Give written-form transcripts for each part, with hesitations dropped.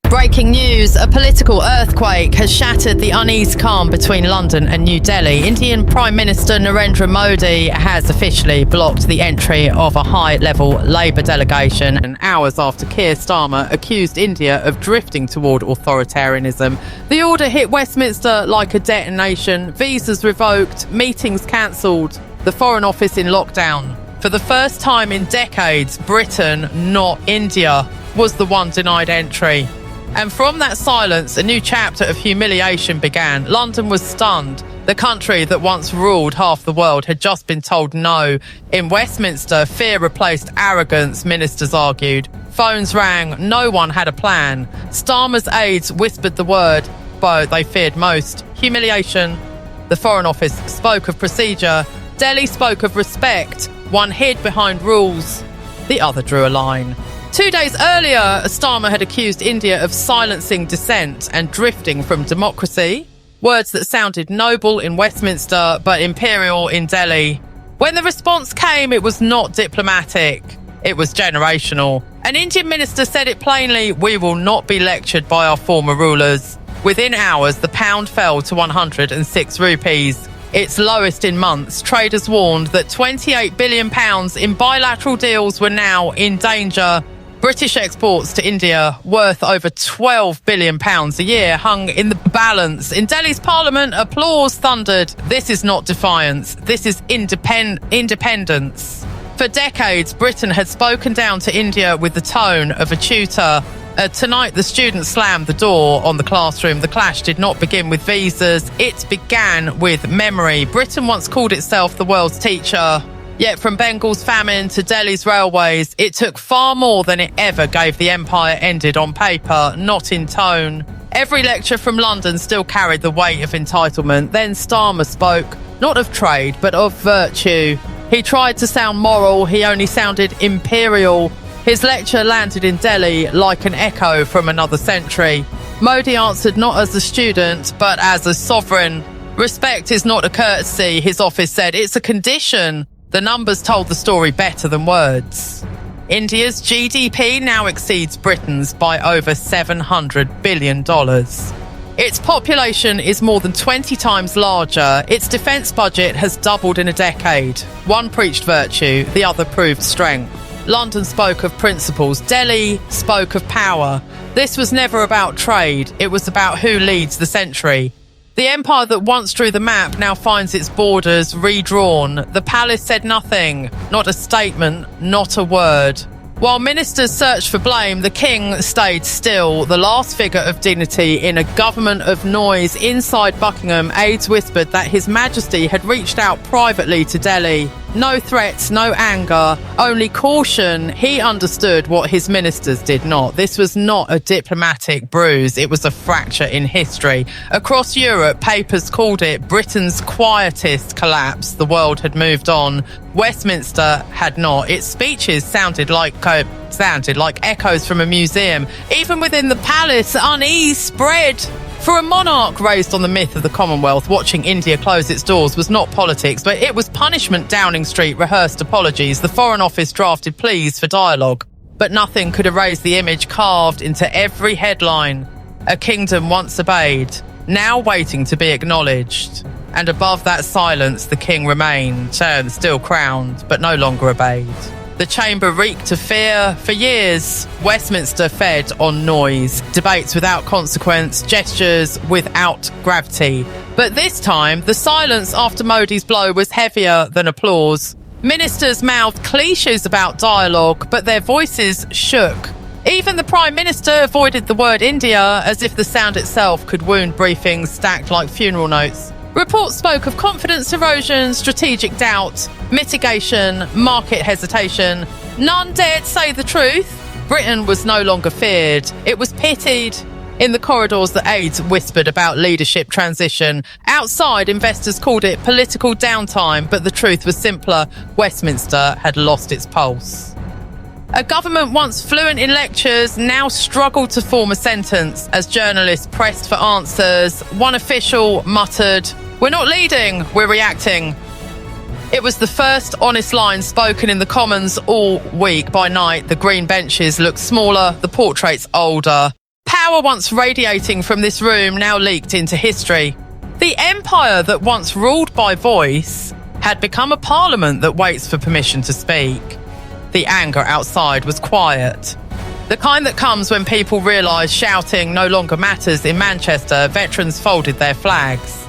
Breaking news, a political earthquake has shattered the uneasy calm between London and New Delhi. Indian Prime Minister Narendra Modi has officially blocked the entry of a high-level Labour delegation, and hours after Keir Starmer accused India of drifting toward authoritarianism. The order hit Westminster like a detonation, visas revoked, meetings cancelled, the Foreign Office in lockdown. For the first time in decades, Britain, not India, was the one denied entry. And from that silence, a new chapter of humiliation began. London was stunned. The country that once ruled half the world had just been told no. In Westminster, fear replaced arrogance, ministers argued. Phones rang, no one had a plan. Starmer's aides whispered the word, but they feared most: humiliation. The Foreign Office spoke of procedure. Delhi spoke of respect. One hid behind rules. The other drew a line. 2 days earlier, Starmer had accused India of silencing dissent and drifting from democracy. Words that sounded noble in Westminster, but imperial in Delhi. When the response came, it was not diplomatic. It was generational. An Indian minister said it plainly: "We will not be lectured by our former rulers." Within hours, the pound fell to 106 rupees. Its lowest in months. Traders warned that £28 billion in bilateral deals were now in danger. British exports to India, worth over £12 billion a year, hung in the balance. In Delhi's parliament, applause thundered. This is not defiance. This is independence. For decades, Britain had spoken down to India with the tone of a tutor. Tonight, the students slammed the door on the classroom. The clash did not begin with visas. It began with memory. Britain once called itself the world's teacher. Yet from Bengal's famine to Delhi's railways, it took far more than it ever gave the empire ended on paper, not in tone. Every lecture from London still carried the weight of entitlement. Then Starmer spoke, not of trade, but of virtue. He tried to sound moral, he only sounded imperial. His lecture landed in Delhi like an echo from another century. Modi answered not as a student, but as a sovereign. Respect is not a courtesy, his office said, it's a condition. The numbers told the story better than words. India's GDP now exceeds Britain's by over $700 billion. Its population is more than 20 times larger. Its defence budget has doubled in a decade. One preached virtue, the other proved strength. London spoke of principles. Delhi spoke of power. This was never about trade. It was about who leads the century. The empire that once drew the map now finds its borders redrawn. The palace said nothing, not a statement, not a word. While ministers searched for blame, the king stayed still, the last figure of dignity in a government of noise. Inside Buckingham, aides whispered that His Majesty had reached out privately to Delhi. No threats, no anger, only caution. He understood what his ministers did not. This was not a diplomatic bruise, it was a fracture in history. Across Europe, papers called it Britain's quietest collapse. The world had moved on. Westminster had not. Its speeches sounded like echoes from a museum. Even within the palace, unease spread. For a monarch raised on the myth of the Commonwealth, watching India close its doors was not politics, but it was punishment. Downing Street rehearsed apologies. The Foreign Office drafted pleas for dialogue. But nothing could erase the image carved into every headline. A kingdom once obeyed, now waiting to be acknowledged. And above that silence, the king remained, still crowned, but no longer obeyed. The chamber reeked of fear. For years, Westminster fed on noise, debates without consequence, gestures without gravity. But this time, the silence after Modi's blow was heavier than applause. Ministers mouthed cliches about dialogue, but their voices shook. Even the Prime Minister avoided the word India, as if the sound itself could wound briefings stacked like funeral notes. Reports spoke of confidence erosion, strategic doubt, mitigation, market hesitation. None dared say the truth. Britain was no longer feared. It was pitied. In the corridors, the aides whispered about leadership transition. Outside, investors called it political downtime, but the truth was simpler. Westminster had lost its pulse. A government once fluent in lectures now struggled to form a sentence as journalists pressed for answers. One official muttered, "We're not leading, we're reacting." It was the first honest line spoken in the Commons all week. By night, the green benches looked smaller, the portraits older. Power once radiating from this room now leaked into history. The empire that once ruled by voice had become a parliament that waits for permission to speak. The anger outside was quiet. The kind that comes when people realise shouting no longer matters. In Manchester, veterans folded their flags.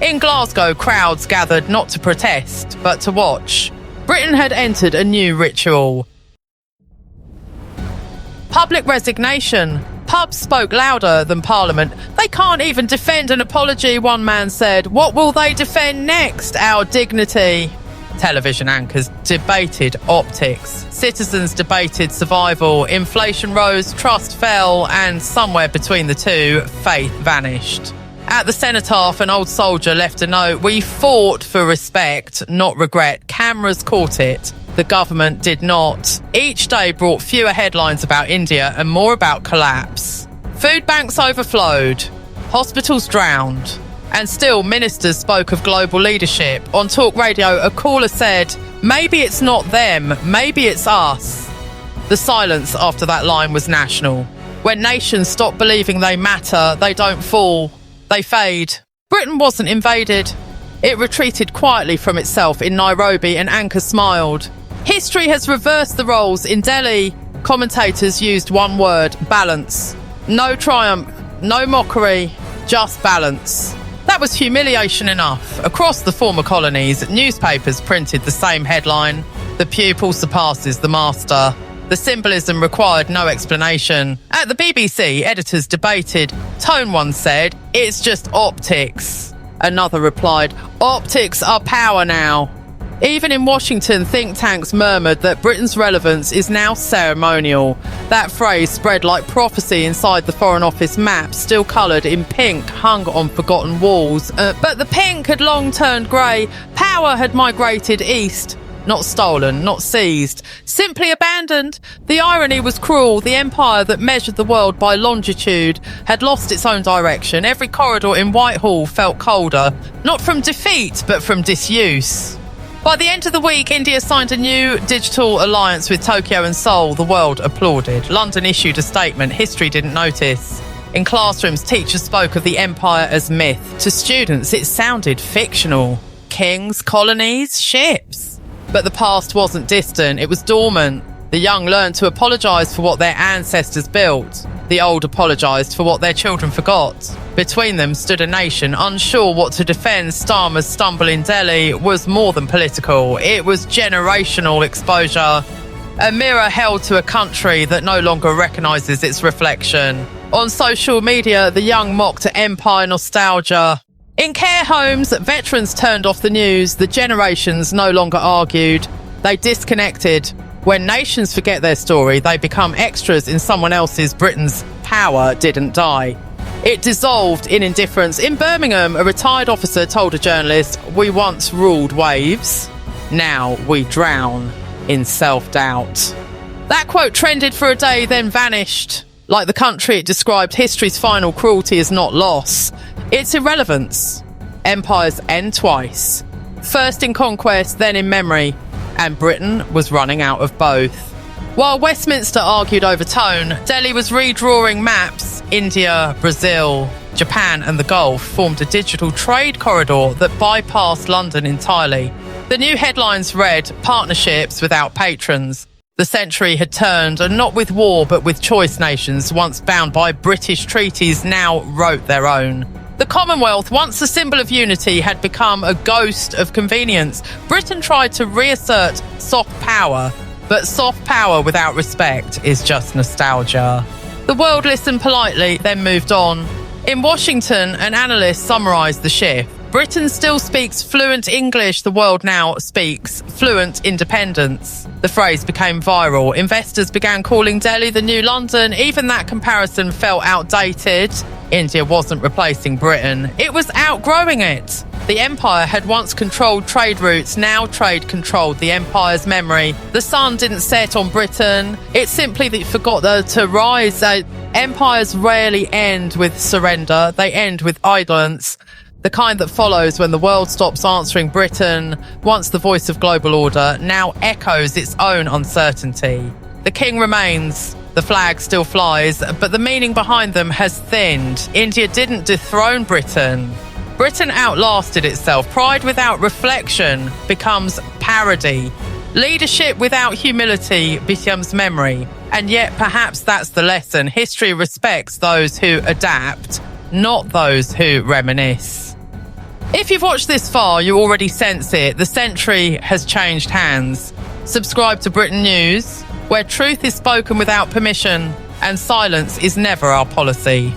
In Glasgow, crowds gathered not to protest, but to watch. Britain had entered a new ritual. Public resignation. Pubs spoke louder than Parliament. They can't even defend an apology, one man said. What will they defend next? Our dignity. Television anchors debated optics. Citizens debated survival. Inflation rose, trust fell, and somewhere between the two, faith vanished. At the cenotaph, an old soldier left a note. We fought for respect, not regret. Cameras caught it. The government did not. Each day brought fewer headlines about India and more about collapse. Food banks overflowed. Hospitals drowned. And still, ministers spoke of global leadership. On talk radio, a caller said, maybe it's not them, maybe it's us. The silence after that line was national. When nations stop believing they matter, they don't fall, they fade. Britain wasn't invaded. It retreated quietly from itself in Nairobi, and anchors smiled. History has reversed the roles. In Delhi, commentators used one word, balance. No triumph, no mockery, just balance. That was humiliation enough. Across the former colonies, newspapers printed the same headline: the pupil surpasses the master. The symbolism required no explanation. At the BBC, editors debated. Tone one said, it's just optics. Another replied, optics are power now. Even in Washington, think tanks murmured that Britain's relevance is now ceremonial. That phrase spread like prophecy inside the Foreign Office map, still coloured in pink, hung on forgotten walls. But the pink had long turned grey. Power had migrated east. Not stolen, not seized, simply abandoned. The irony was cruel. The empire that measured the world by longitude had lost its own direction. Every corridor in Whitehall felt colder, not from defeat, but from disuse. By the end of the week, India signed a new digital alliance with Tokyo and Seoul. The world applauded. London issued a statement history didn't notice. In classrooms, teachers spoke of the empire as myth. To students, it sounded fictional. Kings, colonies, ships. But the past wasn't distant, it was dormant. The young learned to apologise for what their ancestors built. The old apologised for what their children forgot. Between them stood a nation unsure what to defend. Starmer's stumble in Delhi was more than political. It was generational exposure. A mirror held to a country that no longer recognises its reflection. On social media, the young mocked empire nostalgia. In care homes, veterans turned off the news. The generations no longer argued. They disconnected. When nations forget their story, they become extras in someone else's. Britain's power didn't die. It dissolved in indifference. In Birmingham, a retired officer told a journalist, "We once ruled waves. Now we drown in self-doubt." That quote trended for a day, then vanished. Like the country it described, history's final cruelty is not loss. It's irrelevance. Empires end twice. First in conquest, then in memory. And Britain was running out of both. While Westminster argued over tone, Delhi was redrawing maps. India, Brazil, Japan and the Gulf formed a digital trade corridor that bypassed London entirely. The new headlines read, "Partnerships without patrons." The century had turned, and not with war but with choice. Nations, once bound by British treaties, now wrote their own. The Commonwealth, once a symbol of unity, had become a ghost of convenience. Britain tried to reassert soft power, but soft power without respect is just nostalgia. The world listened politely, then moved on. In Washington, an analyst summarised the shift. Britain still speaks fluent English. The world now speaks fluent independence. The phrase became viral. Investors began calling Delhi the new London. Even that comparison felt outdated. India wasn't replacing Britain. It was outgrowing it. The empire had once controlled trade routes. Now trade controlled the empire's memory. The sun didn't set on Britain. It simply forgot to rise. Empires rarely end with surrender. They end with idleness. The kind that follows when the world stops answering. Britain, once the voice of global order, now echoes its own uncertainty. The king remains. The flag still flies, but the meaning behind them has thinned. India didn't dethrone Britain. Britain outlasted itself. Pride without reflection becomes parody. Leadership without humility becomes memory. And yet, perhaps that's the lesson. History respects those who adapt, not those who reminisce. If you've watched this far, you already sense it. The century has changed hands. Subscribe to Britain News, where truth is spoken without permission and silence is never our policy.